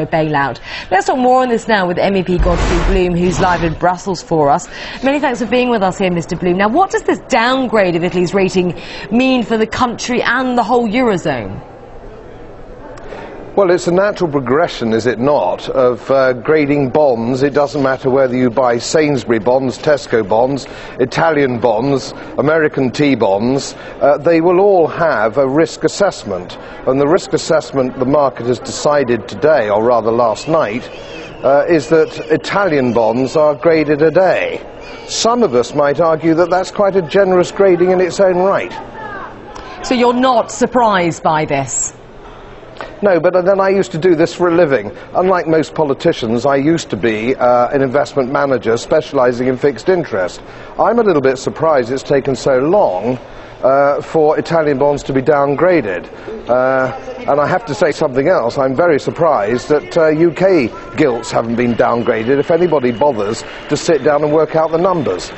bailout. Let's talk more on this now with MEP Godfrey Bloom, who's live in Brussels for us. Many thanks for being with us here, Mr. Bloom. Now, what does this downgrade of Italy's rating mean for the country and the whole Eurozone? Well, it's a natural progression, is it not, of grading bonds. It doesn't matter whether you buy Sainsbury bonds, Tesco bonds, Italian bonds, American T-bonds. They will all have a risk assessment. And the risk assessment the market has decided today, or rather last night, is that Italian bonds are graded a day. Some of us might argue that that's quite a generous grading in its own right. So you're not surprised by this? No, but then I used to do this for a living. Unlike most politicians, I used to be an investment manager specialising in fixed interest. I'm a little bit surprised it's taken so long for Italian bonds to be downgraded. And I have to say something else. I'm very surprised that UK gilts haven't been downgraded, if anybody bothers to sit down and work out the numbers.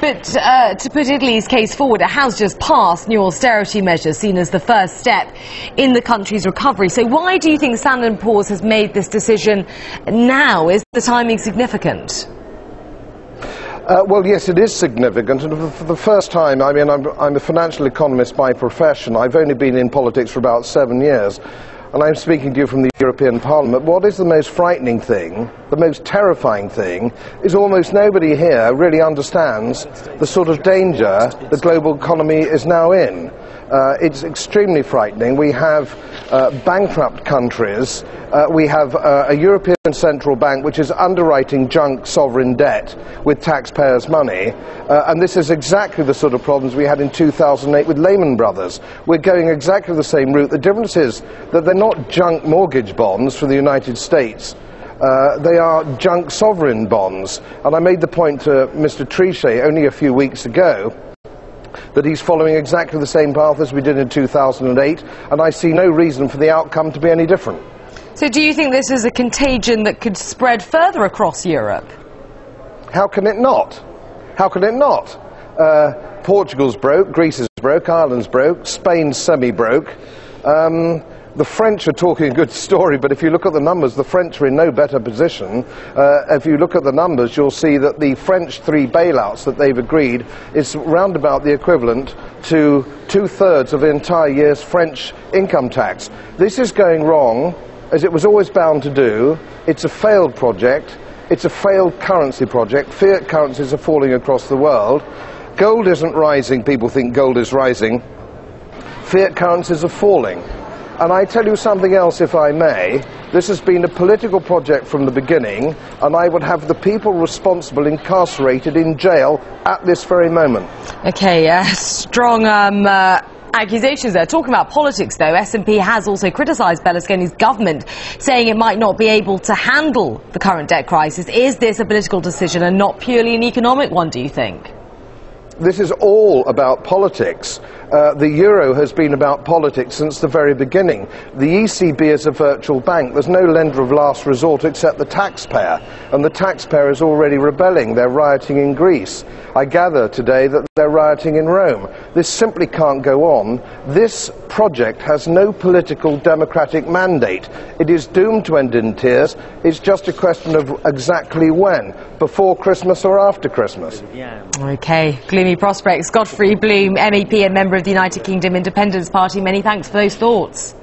But to put Italy's case forward, it has just passed new austerity measures seen as the first step in the country's recovery. So why do you think Standard & Poor's has made this decision now? Is the timing significant? Well, yes, it is significant, and for the first time, I mean, I'm a financial economist by profession. I've only been in politics for about 7 years, and I'm speaking to you from the European Parliament. What is the most frightening thing, the most terrifying thing, is almost nobody here really understands the sort of danger the global economy is now in. It's extremely frightening. We have bankrupt countries. We have a European Central Bank which is underwriting junk sovereign debt with taxpayers' money. And this is exactly the sort of problems we had in 2008 with Lehman Brothers. We're going exactly the same route. The difference is that they're not junk mortgage bonds for the United States. They are junk sovereign bonds. And I made the point to Mr. Trichet only a few weeks ago that he's following exactly the same path as we did in 2008, and I see no reason for the outcome to be any different. So do you think this is a contagion that could spread further across Europe? How can it not? How can it not? Portugal's broke, Greece is broke, Ireland's broke, Spain's semi-broke. The French are talking a good story, but if you look at the numbers, the French are in no better position. If you look at the numbers, you'll see that the French 3 bailouts that they've agreed is round about the equivalent to 2/3 of the entire year's French income tax. This is going wrong, as it was always bound to do. It's a failed project. It's a failed currency project. Fiat currencies are falling across the world. Gold isn't rising. People think gold is rising. Fiat currencies are falling. And I tell you something else, if I may. This has been a political project from the beginning, and I would have the people responsible incarcerated in jail at this very moment. Okay, strong accusations there. Talking about politics, though, S&P has also criticised Berlusconi's government, saying it might not be able to handle the current debt crisis. Is this a political decision and not purely an economic one, do you think? This is all about politics. The euro has been about politics since the very beginning. The ECB is a virtual bank. There's no lender of last resort except the taxpayer, and the taxpayer is already rebelling. They're rioting in Greece. I gather today that they're rioting in Rome. This simply can't go on. This project has no political democratic mandate. It is doomed to end in tears. It's just a question of exactly when, before Christmas or after Christmas. Okay, gloomy prospects. Godfrey Bloom, MEP and member of the United Kingdom Independence Party, many thanks for those thoughts.